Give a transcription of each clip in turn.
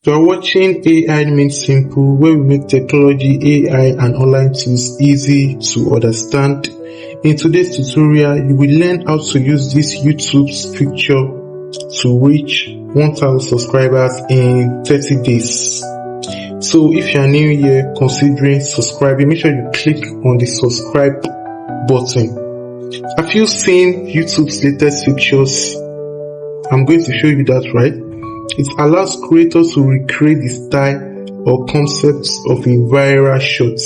You are watching AI Made Simple, where we make technology, AI and online tools easy to understand. In today's tutorial, you will learn how to use this YouTube's feature to reach 1000 subscribers in 30 days. So if you are new here considering subscribing, make sure you click on the subscribe button. Have you seen YouTube's latest features? I'm going to show you that, right? It allows creators to recreate the style or concepts of a viral shot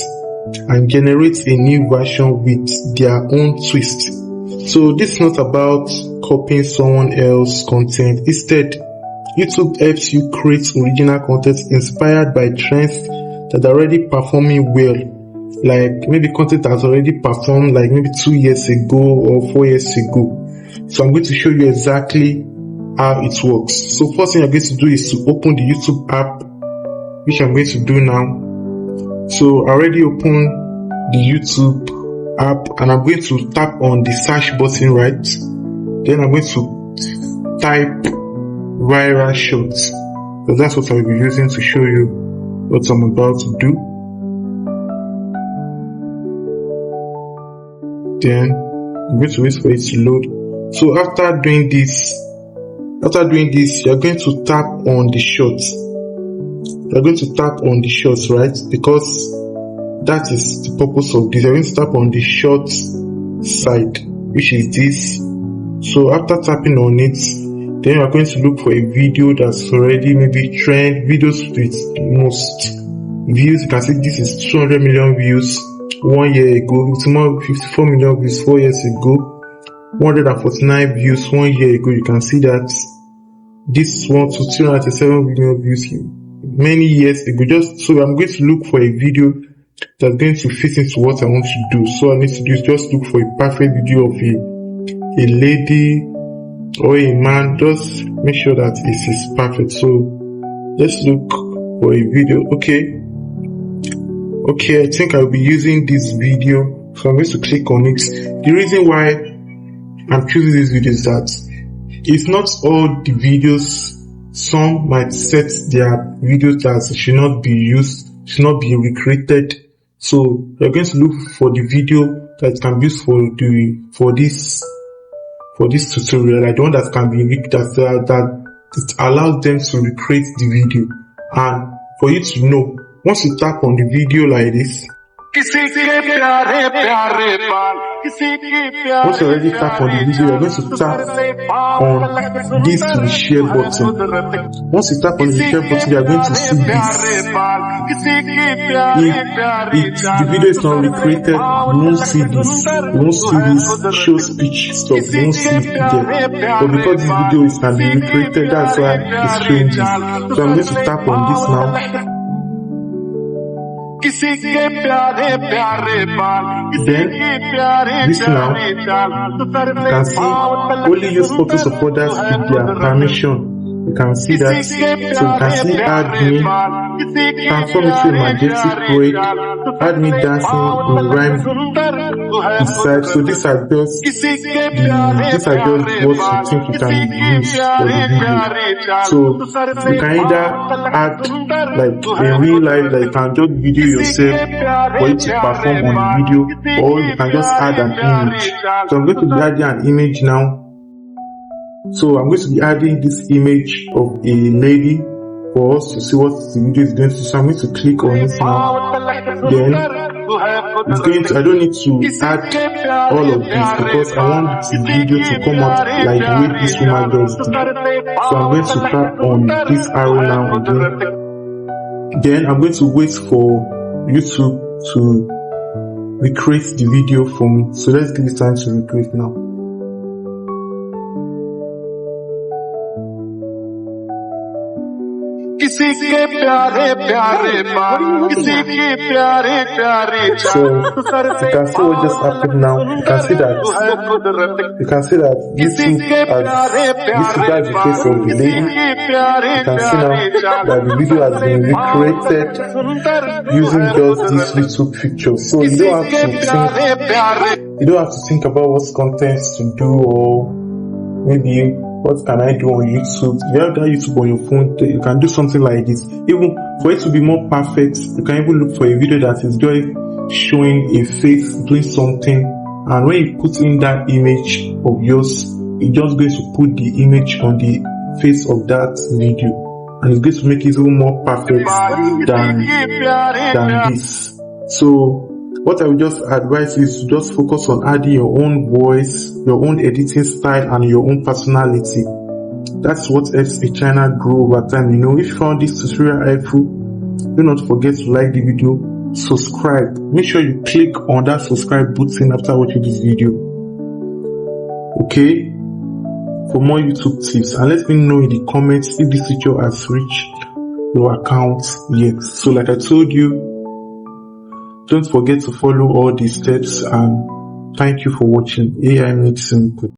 and generate a new version with their own twist. So this is not about copying someone else's content. Instead, YouTube helps you create original content inspired by trends that are already performing well. Like maybe content that's already performed like maybe 2 years ago or 4 years ago. So I'm going to show you exactly how it works. So first thing you're going to do is to open the YouTube app, which I'm going to do now. So I already opened the YouTube app and I'm going to tap on the search button, right? Then I'm going to type viral shots. So that's what I'll be using to show you what I'm about to do. Then I'm going to wait for it to load. So after doing this, you're going to tap on the shots. You're going to tap on the shots, right? Because that is the purpose of this. You're going to tap on the shots side, which is this. So after tapping on it, then you're going to look for a video that's already maybe trend, videos with most views. You can see this is 200 million views 1 year ago, 54 million views 4 years ago. 149 views 1 year ago. You can see that this one to 297 million views many years ago. So I'm going to look for a video that's going to fit into what I want to do. So I need to do is just look for a perfect video of a lady or a man. Just make sure that it is perfect. So let's look for a video. Okay, I think I'll be using this video. So I'm going to click on it. The reason why I'm choosing this video is that it's not all the videos. Some might set their videos that should not be used, should not be recreated. So you're going to look for the video that can be used for this tutorial, like the one that can be that it allows them to recreate the video. And for you to know, once you tap on the video like this, once you already tap on the video, you're going to tap on this to the share button. Once you tap on the share button, you are going to see this. If the video is not recreated, you won't see this. You won't see this show speech stuff. You won't see it there. But because this video is can be recreated, that's why it's showing this. So I'm going to tap on this now. Then, this now, you can see only use photos of others with their permission. You can see that. So you can see add me, transform it to a majestic parade, add me dancing in rhyme beside. So these are just what you think you can use for the video. So you can either add like in real life, that you can just video yourself for it to perform on the video, or you can just add an image. So I'm going to be adding an image now. So I'm going to be adding this image of a lady for us to see what the video is going to do. So I'm going to click on it now. Then it's going to, I don't need to add all of this because I want the video to come out like the way this woman does it. So I'm going to tap on this arrow now again. Then I'm going to wait for YouTube to recreate the video for me. So let's give it time to recreate now. So you can see what just happened now. You can see that this is the face of the lady. You can see now that the video has been recreated using just this little picture. So you don't have to think about what content to do, or maybe what can I do on YouTube? If you have that YouTube on your phone, you can do something like this. Even for it to be more perfect, you can even look for a video that is just showing a face doing something, and when you put in that image of yours, it's just going to put the image on the face of that video, and it's going to make it even more perfect than this. So what I would just advise is to just focus on adding your own voice, your own editing style, and your own personality. That's what helps a channel grow over time. If you found this tutorial helpful, do not forget to like the video, subscribe. Make sure you click on that subscribe button after watching this video. Okay? For more YouTube tips, and let me know in the comments if this video has reached your account yet. So like I told you, don't forget to follow all these steps, and thank you for watching. AI Made Simple.